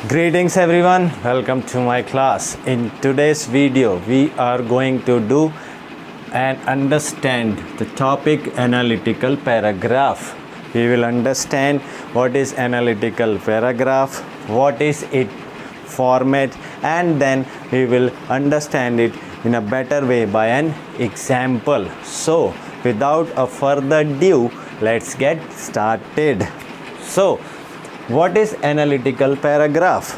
Greetings everyone, welcome to my class. In today's video, we are going to do and understand the topic analytical paragraph. We will understand what is analytical paragraph, what is its format, and then we will understand it in a better way by an example. So, without a further ado, let's get started. So, what is analytical paragraph?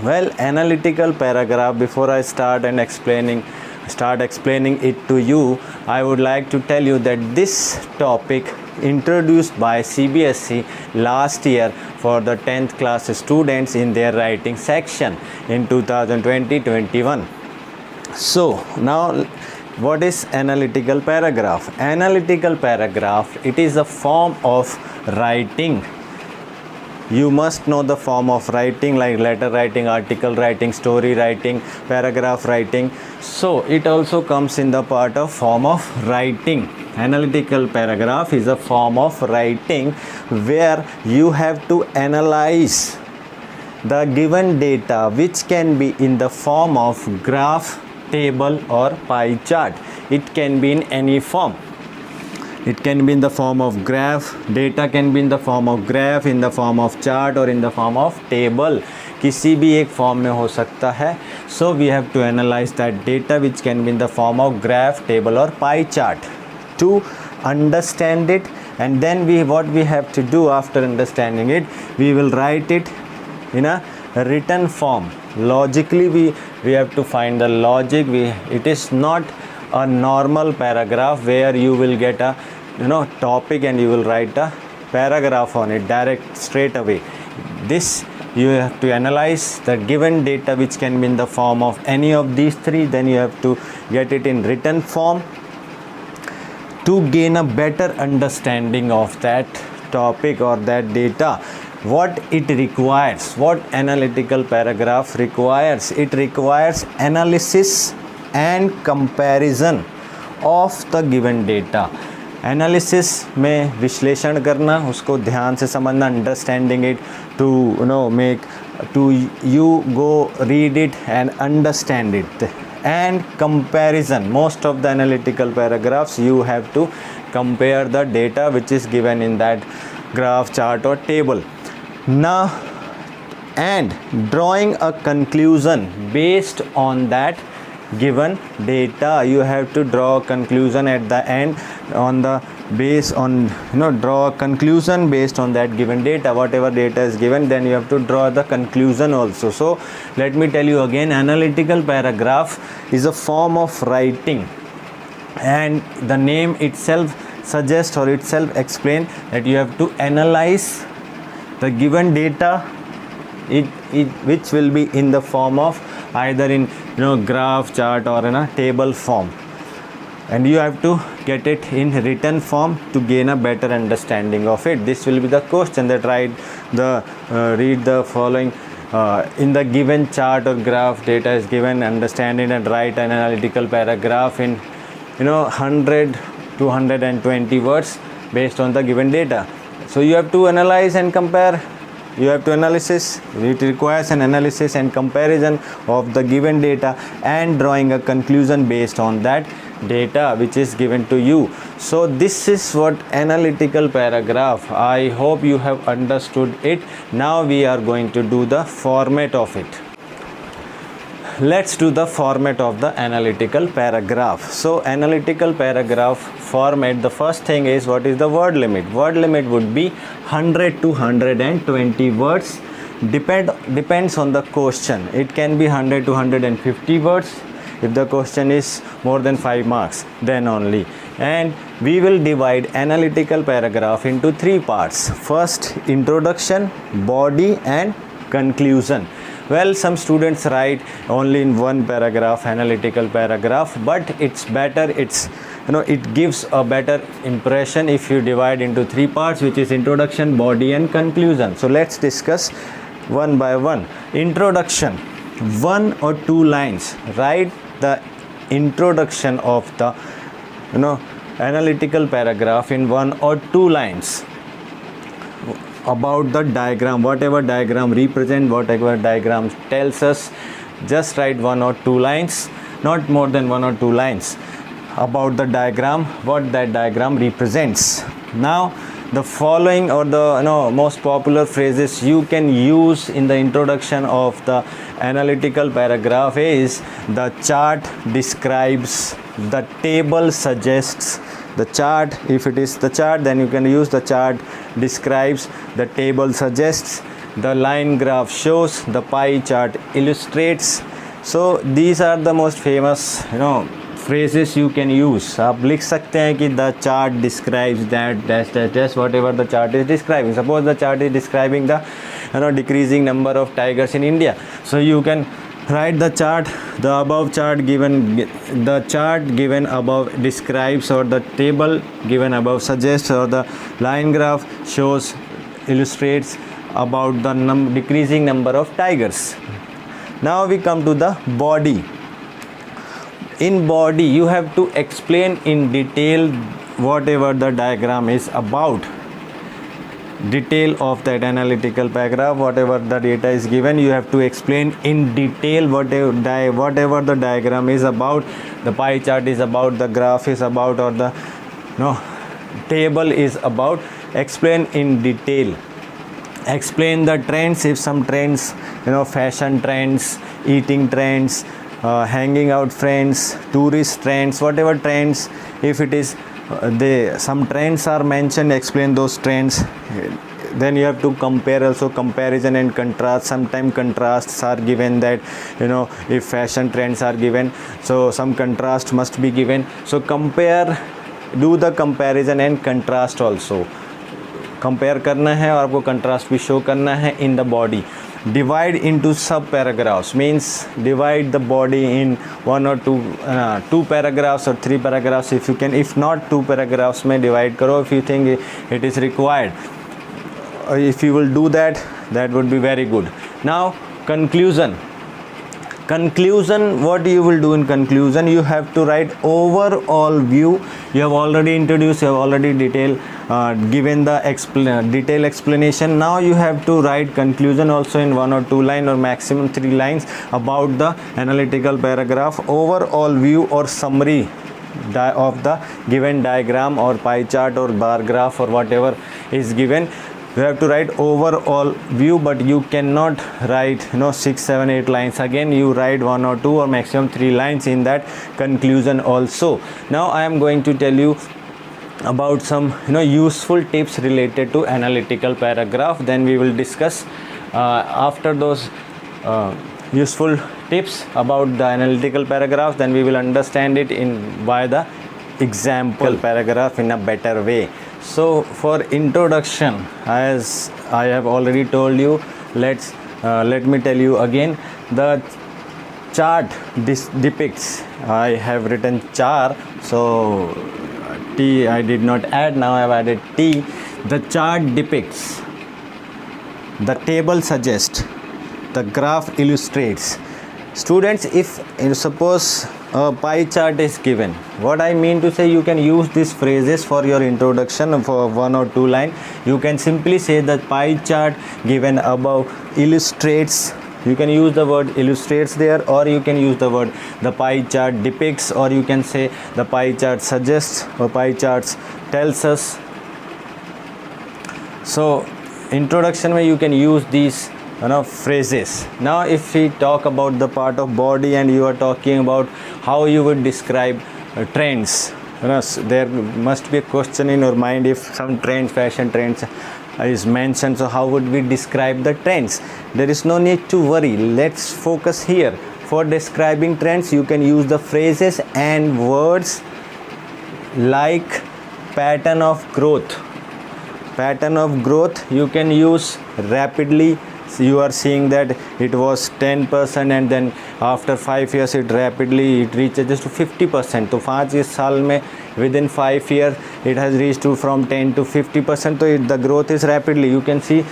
Well, analytical paragraph, before I start explaining it to you, I would like to tell you that this topic introduced by CBSE last year for the 10th class students in their writing section in 2020-21. So now, what is analytical paragraph? Analytical paragraph, it is a form of writing. You must know the form of writing like letter writing, article writing, story writing, paragraph writing. So it also comes in the part of form of writing. Analytical paragraph is a form of writing where you have to analyze the given data, which can be in the form of graph, table or pie chart. It can be in any form. It can be in the form of graph, data can be in the form of graph, in the form of chart or in the form of table. किसी भी एक form में हो सकता है. So we have to analyze that data which can be in the form of graph, table or pie chart. To understand it, and then what we have to do after understanding it, we will write it in a written form. Logically we have to find the logic. It is not a normal paragraph where you will get a topic and you will write a paragraph on it direct straight away. This you have to analyze the given data which can be in the form of any of these three, then you have to get it in written form to gain a better understanding of that topic or that data. What it requires, what analytical paragraph requires, it requires analysis and comparison of the given data. Analysis में विश्लेषण करना, उसको ध्यान से समझना, understanding it, to you go read it and understand it, and comparison. Most of the analytical paragraphs you have to compare the data which is given in that graph, chart और table. Now, and drawing a conclusion based on that given data. You have to draw a conclusion at the end draw a conclusion based on that given data. Whatever data is given, then you have to draw the conclusion also. So let me tell you again, analytical paragraph is a form of writing, and the name itself suggests or itself explain that you have to analyze the given data, which will be in the form of either in graph, chart or in a table form, and you have to get it in written form to gain a better understanding of it. This will be the question that read the following. In the given chart or graph, data is given, understand it and write an analytical paragraph in 100 to 120 words based on the given data. So you have to analyze and compare. You have to analysis. It requires an analysis and comparison of the given data and drawing a conclusion based on that data which is given to you. So this is what analytical paragraph. I hope you have understood it. Now we are going to do the format of it. Let's do the format of the analytical paragraph. So analytical paragraph format, the first thing is, what is the word limit? Word limit would be 100 to 120 words. Depends on the question. It can be 100 to 150 words if the question is more than 5 marks, then only. And we will divide analytical paragraph into 3 parts. First, introduction, body and conclusion. Well, some students write only in one paragraph, analytical paragraph, but it's better, it gives a better impression if you divide into 3 parts, which is introduction, body and conclusion. So let's discuss one by one. Introduction, 1 or 2 lines. Write the introduction of the analytical paragraph in 1 or 2 lines. about the diagram, whatever diagram represent, whatever diagram tells us, just write 1 or 2 lines, not more than 1 or 2 lines about the diagram, what that diagram represents. Now the following or the most popular phrases you can use in the introduction of the analytical paragraph is: the chart describes, the table suggests. The chart, if it is the chart, then you can use the chart describes, the table suggests, the line graph shows, the pie chart illustrates. So these are the most famous phrases you can use. आप लिख सकते हैं कि the chart describes that dash dash dash, whatever the chart is describing. Suppose the chart is describing the decreasing number of tigers in India, so you can write the chart, the above chart given, the chart given above describes, or the table given above suggests, or the line graph shows, illustrates about the decreasing number of tigers. Now we come to the body. In body you have to explain in detail whatever the diagram is about. Detail of that analytical paragraph, whatever the data is given, you have to explain in detail whatever the diagram is about, the pie chart is about, the graph is about, or the table is about. Explain in detail. Explain the trends, if some trends, fashion trends, eating trends, hanging out trends, tourist trends, whatever trends, if it is some trends are mentioned, explain those trends. Then you have to compare also, comparison and contrast. Sometimes contrasts are given, that if fashion trends are given, so some contrast must be given. So compare, do the comparison and contrast also. Compare करना है और आपको contrast भी show करना है in the body. Divide into sub paragraphs, means divide the body in 1 or 2 paragraphs or 3 paragraphs if you can. If not, 2 paragraphs में divide करो if you think it is required. If you will do that, that would be very good. Now conclusion. What you will do in conclusion, you have to write overall view. You have already introduced, you have already given the detailed explanation. Now you have to write conclusion also in 1 or 2 lines or maximum 3 lines about the analytical paragraph. Overall view or summary of the given diagram or pie chart or bar graph or whatever is given. You have to write overall view, but you cannot write 6, 7, 8 lines. Again you write 1 or 2 or maximum 3 lines in that conclusion also. Now I am going to tell you about some useful tips related to analytical paragraph. Then we will discuss after those useful tips about the analytical paragraph, then we will understand it by the example paragraph in a better way. So for introduction, as I have already told you, let me tell you again. The chart depicts, I have written char, so T I did not add, now I have added T. The chart depicts, the table suggests, the graph illustrates. Students, if suppose a pie chart is given, what I mean to say, you can use these phrases for your introduction for 1 or 2 lines. You can simply say that pie chart given above illustrates. You can use the word illustrates there, or you can use the word the pie chart depicts, or you can say the pie chart suggests or pie charts tells us. So introduction where you can use these phrases. Now if we talk about the part of body and you are talking about how you would describe trends, there must be a question in your mind. If some trends, fashion trends is mentioned, so how would we describe the trends? There is no need to worry, let's focus here. For describing trends, you can use the phrases and words like pattern of growth. Pattern of growth you can use rapidly. You are seeing that it was 10% and then after 5 years it rapidly reaches to 50%. तो 5 साल में within 5 years it has reached to from 10 to 50%. So the growth is rapidly. You can see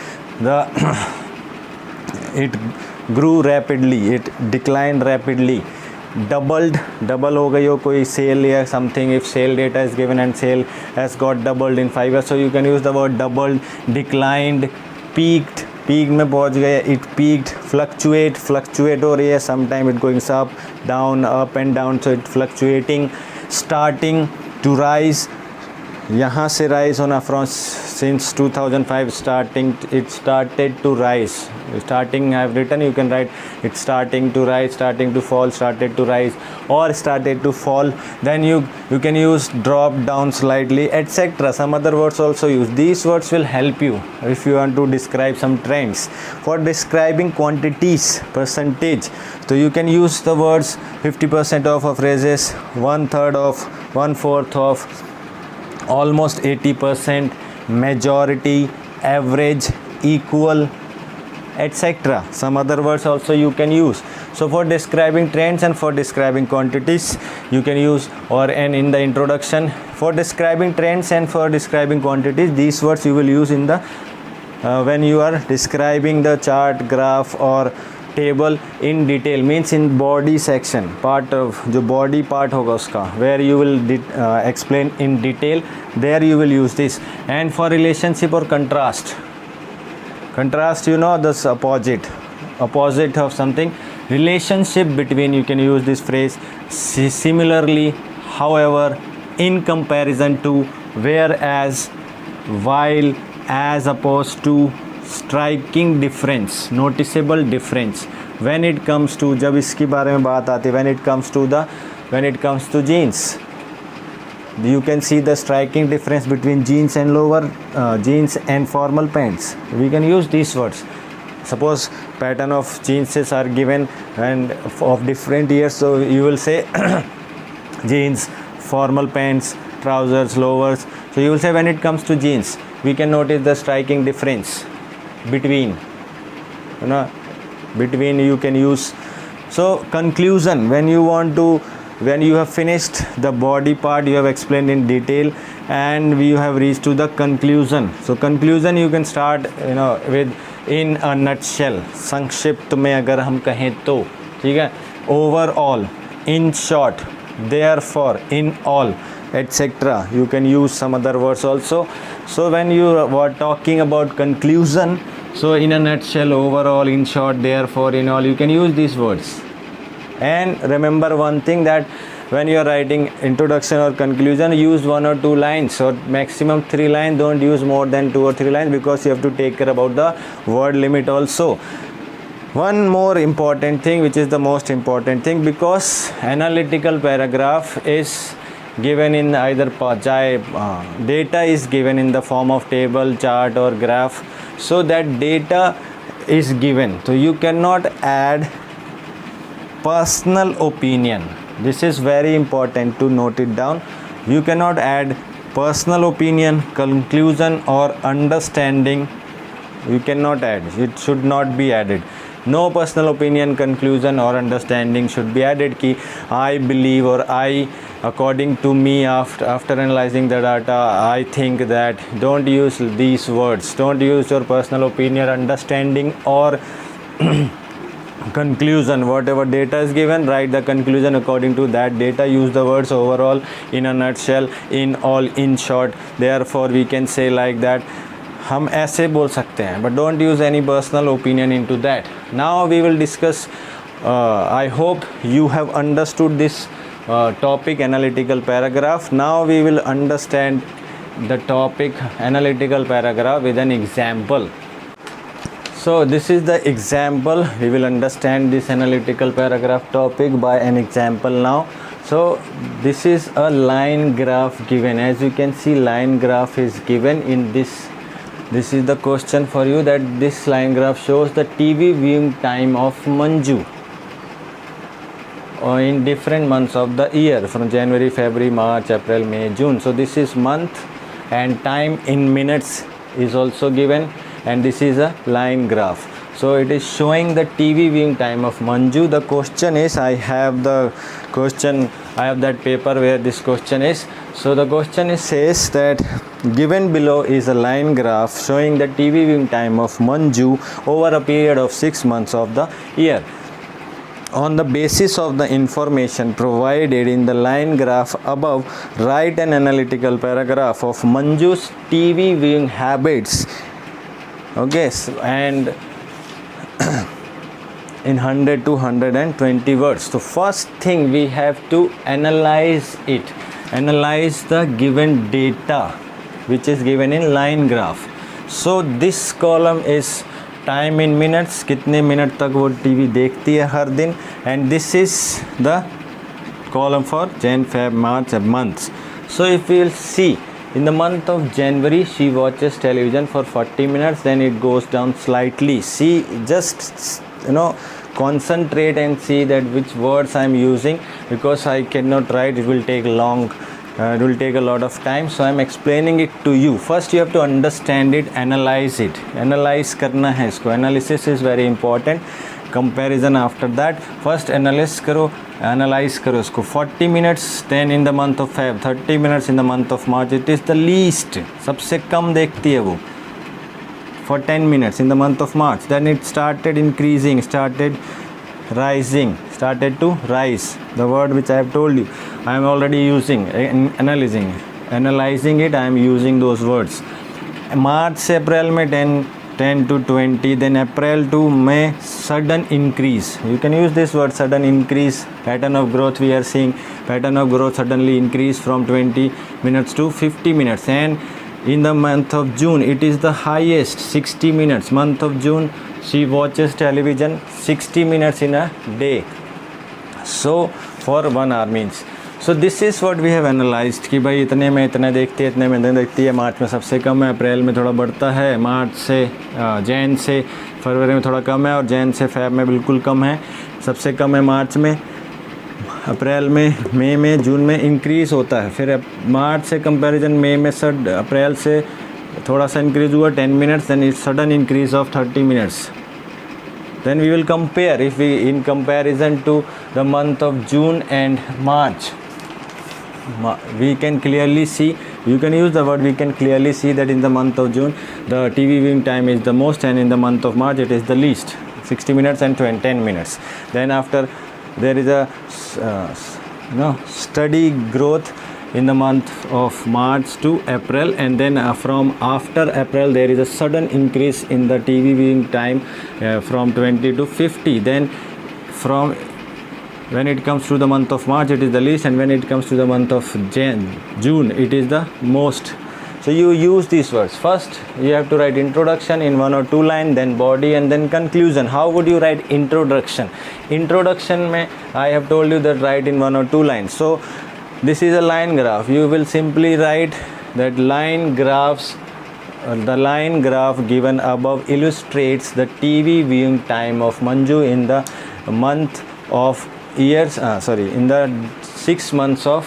it grew rapidly, it declined rapidly, double हो गई हो कोई sale या something. If sale data is given and sale has got doubled in 5 years, so you can use the word doubled, declined, peaked, peak में पहुंच गए, it peaked, fluctuate हो रही है, some time it goings up and down, so it fluctuating, starting to rise, यहाँ से rise होना, from since 2005 starting, it started to rise, starting I have written, you can write it starting to rise, starting to fall, started to rise or started to fall. Then you can use drop down slightly, etc. Some other words also use. These words will help you if you want to describe some trends. For describing quantities, percentage, so you can use the words 50% off of phrases, 1/3 of, 1/4 of, almost 80%, majority, average, equal, etc. Some other words also you can use. So for describing trends and for describing quantities you can use, or and in the introduction, for describing trends and for describing quantities, these words you will use in the when you are describing the chart, graph or table in detail, means in body section, part of जो body part होगा उसका, where you will explain in detail, there you will use this. And for relationship or contrast, you know, this opposite of something, relationship between, you can use this phrase, similarly, however, in comparison to, whereas, while, as opposed to, striking difference, noticeable difference. When it comes to, जब इसके बारे में बात आती है, when it comes to jeans, you can see the striking difference between jeans and lower jeans and formal pants. We can use these words. Suppose pattern of jeans are given and of different years, so you will say jeans, formal pants, trousers, lowers. So you will say when it comes to jeans, we can notice the striking difference between, you know, between you can use. So conclusion, when you have finished the body part, you have explained in detail and you have reached to the conclusion. So conclusion you can start, you know, with in a nutshell, संक्षिप्त में अगर हम कहें तो, ठीक है, overall, in short, therefore, in all, etc. You can use some other words also. So when you were talking about conclusion, so in a nutshell, overall, in short, therefore, in all, you can use these words. And remember one thing, that when you are writing introduction or conclusion, use 1 or 2 lines or maximum 3 lines. Don't use more than 2 or 3 lines, because you have to take care about the word limit also. One more important thing, which is the most important thing, because analytical paragraph is given in either data is given in the form of table, chart or graph. So that data is given, so you cannot add personal opinion. This is very important to note it down. You cannot add personal opinion, conclusion or understanding. You cannot add, it should not be added. No personal opinion, conclusion or understanding should be added ki I believe or I, according to me, after analyzing the data, I think that. Don't use these words. Don't use your personal opinion, understanding or conclusion. Whatever data is given, write the conclusion according to that data. Use the words overall, in a nutshell, in all, in short, therefore. We can say like that. हम ऐसे बोल सकते हैं, but don't use any personal opinion into that. Now we will discuss, I hope you have understood this topic, analytical paragraph. Now we will understand the topic analytical paragraph with an example. So this is the example. We will understand this analytical paragraph topic by an example now. So this is a line graph given. As you can see, line graph is given in this. This is the question for you, that this line graph shows the TV viewing time of Manju in different months of the year, from January, February, March, April, May, June. So this is month, and time in minutes is also given, and this is a line graph. So it is showing the TV viewing time of Manju. The question is, I have the question, I have that paper where this question is. So the question is, says that given below is a line graph showing the TV viewing time of Manju over a period of 6 months of the year. On the basis of the information provided in the line graph above, write an analytical paragraph of Manju's TV viewing habits Okay, and in 100 to 120 words. So first thing we have to analyze it. Analyze the given data which is given in line graph. So this column is time in minutes, कितने minute तक वो TV देखती है हर दिन, and this is the column for Jan, Feb, March months. So if we will see, in the month of January she watches television for 40 minutes, then it goes down slightly. See, just concentrate and see that which words I am using, because I cannot write, it will take long, it will take a lot of time, so I am explaining it to you. First you have to understand it, analyze it. Analyze करना है इसको. Analysis is very important. Comparison after that. First analyze करो इसको. 40 minutes then in the month of Feb, 30 minutes in the month of March. It is the least, सबसे कम देखती है वो. For 10 minutes in the month of March, then it started increasing, started rising, started to rise. The word which I have told you, I am already using, analyzing it, I am using those words. March से अप्रैल में 10 to 20, then April to May, sudden increase. You can use this word, sudden increase. Pattern of growth we are seeing. Pattern of growth suddenly increase from 20 minutes to 50 minutes. And in the month of June, it is the highest, 60 minutes. Month of June, she watches television 60 minutes in a day. So for 1 hour means. So this is what we have analyzed कि भाई इतने में इतना देखती है, इतने में इतने देखती है. मार्च में सबसे कम है, अप्रैल में थोड़ा बढ़ता है, मार्च से जैन से फरवरी में थोड़ा कम है, और जैन से फेब में बिल्कुल कम है. सबसे कम है मार्च में, अप्रैल में, मई में, जून में इंक्रीज़ होता है. फिर मार्च से कंपैरिजन मई में अप्रैल से थोड़ा सा इंक्रीज़ हुआ 10 minutes, then it's sudden increase of 30 minutes. Then we will compare, if we in comparison to the month of June and March, we can clearly see, you can use the word, we can clearly see that in the month of June the TV viewing time is the most, and in the month of March it is the least, 60 minutes and 10 minutes. Then after there is a steady growth in the month of March to April, and then from after April there is a sudden increase in the TV viewing time from 20 to 50. Then from when it comes to the month of March it is the least, and when it comes to the month of June it is the most. So you use these words. First you have to write introduction in 1 or 2 lines, then body, and then conclusion. How would you write introduction? Introduction mein I have told you that write in 1 or 2 lines. So this is a line graph. You will simply write that line graphs. The line graph given above illustrates the TV viewing time of Manju in the month of years. In the 6 months of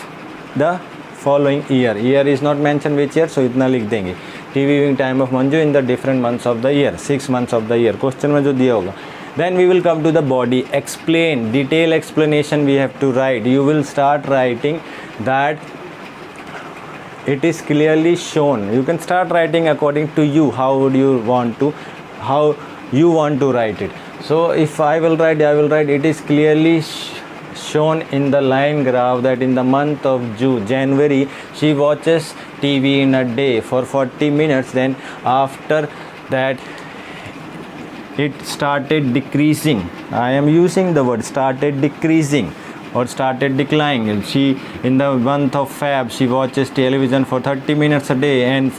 the following year. Year is not mentioned which year, so इतना लिख देंगे. TV viewing time of Manju in the different months of the year. 6 months of the year. Question में जो दिया होगा. Then we will come to the body. Explain, detail explanation we have to write. You will start writing that it is clearly shown. You can start writing according to you, how you want to write it. So if I will write it is clearly shown in the line graph that in the month of January she watches TV in a day for 40 minutes. Then after that it started decreasing. I am using the word started decreasing or started declining. In the month of Feb she watches television for 30 minutes a day, and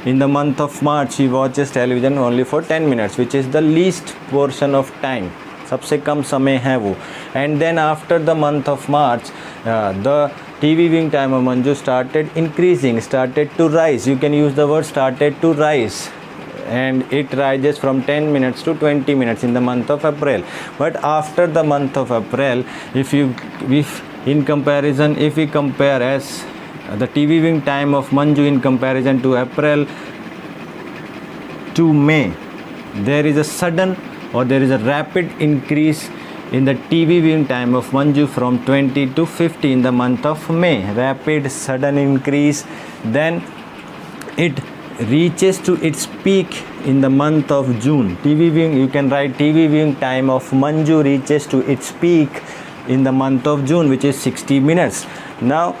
in the month of March she watches television only for 10 minutes, which is the least portion of time. सबसे कम समय है वो. And then after the month of March the TV viewing time of Manju started increasing, started to rise. You can use the word started to rise, and it rises from 10 minutes to 20 minutes in the month of April. But after the month of April, if we compare as the TV viewing time of Manju in comparison to April to May, there is a sudden or there is a rapid increase in the TV viewing time of Manju from 20 to 50 in the month of May. Rapid sudden increase. Then it reaches to its peak in the month of June. TV viewing, you can write TV viewing time of Manju reaches to its peak in the month of June, which is 60 minutes. Now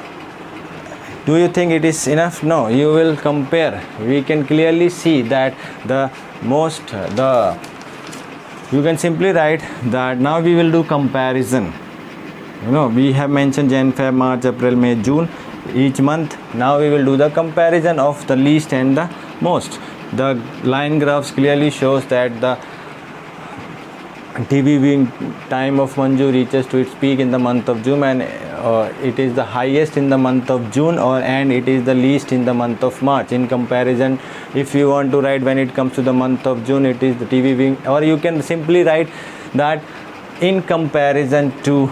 do you think it is enough? No, you will compare. We can clearly see that the most the you can simply write that. Now we will do comparison. We have mentioned Jan, Feb, March, April, May, June, each month. Now we will do the comparison of the least and the most. The line graphs clearly shows that the TV viewing time of Manju reaches to its peak in the month of June, and it is the highest in the month of June, and it is the least in the month of March. In comparison, if you want to write when it comes to the month of June, it is the TV viewing, or you can simply write that in comparison to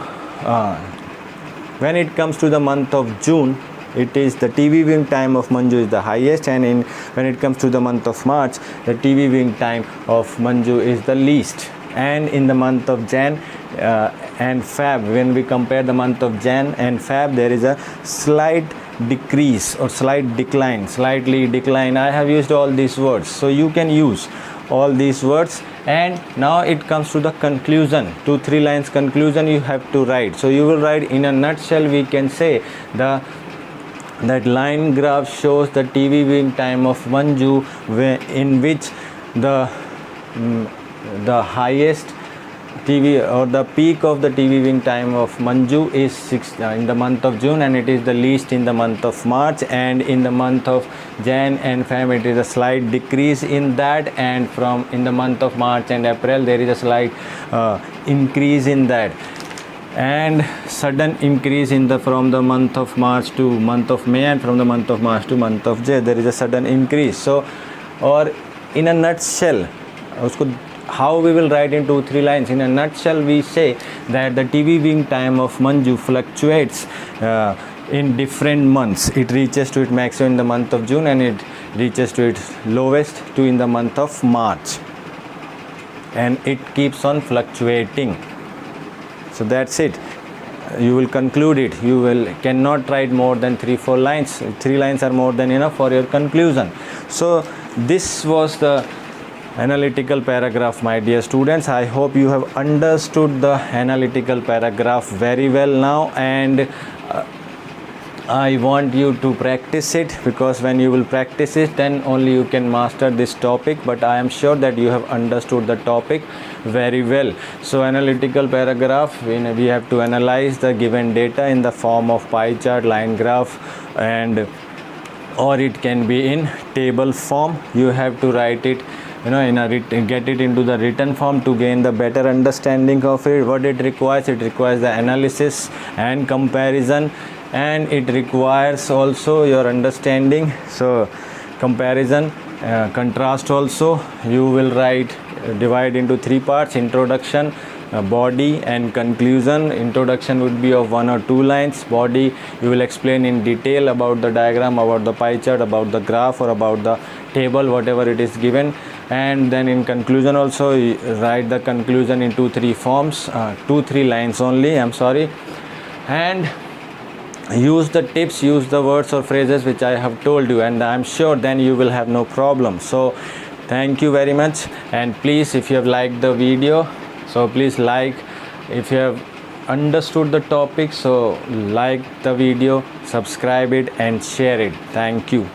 when it comes to the month of June, it is the TV viewing time of Manju is the highest, and when it comes to the month of March, the TV viewing time of Manju is the least. And in the month of Jan and Feb, when we compare the month of Jan and Feb, there is a slight decrease or slight decline, slightly decline. I have used all these words, so you can use all these words. And now it comes to the conclusion, 2-3 lines conclusion you have to write. So you will write, in a nutshell, we can say that line graph shows the TV viewing time of Manju, in which the highest TV or the peak of the TV viewing time of Manju is in the month of June, and it is the least in the month of March. And in the month of Jan and Feb, it is a slight decrease in that, and in the month of March and April, there is a slight increase in that, and sudden increase from the month of March to month of May, and from the month of March to month of Jan, there is a sudden increase. So, or in a nutshell, how we will write in 2-3 lines. In a nutshell, we say that the TV viewing time of Manju fluctuates in different months. It reaches to its maximum in the month of June, and it reaches to its lowest in the month of March, and it keeps on fluctuating. So that's it. You will conclude it. You cannot write more than 3-4 lines. 3 lines are more than enough for your conclusion. So this was the analytical paragraph, my dear students. I hope you have understood the analytical paragraph very well now, and I want you to practice it, because when you will practice it, then only you can master this topic. But I am sure that you have understood the topic very well. So analytical paragraph, we have to analyze the given data in the form of pie chart, line graph, or it can be in table form. You have to write it get it into the written form to gain the better understanding of it. What it requires the analysis and comparison, and it requires also your understanding. So comparison, contrast also. You will divide into 3 parts: introduction, body, and conclusion. Introduction would be of 1 or 2 lines. Body, you will explain in detail about the diagram, about the pie chart, about the graph, or about the table, whatever it is given. And then in conclusion also, write the conclusion in 2-3 forms, 2-3 lines only, and use the tips, use the words or phrases which I have told you, and I am sure then you will have no problem. So thank you very much, and please, if you have liked the video, so please like. If you have understood the topic, so like the video, subscribe it, and share it. Thank you.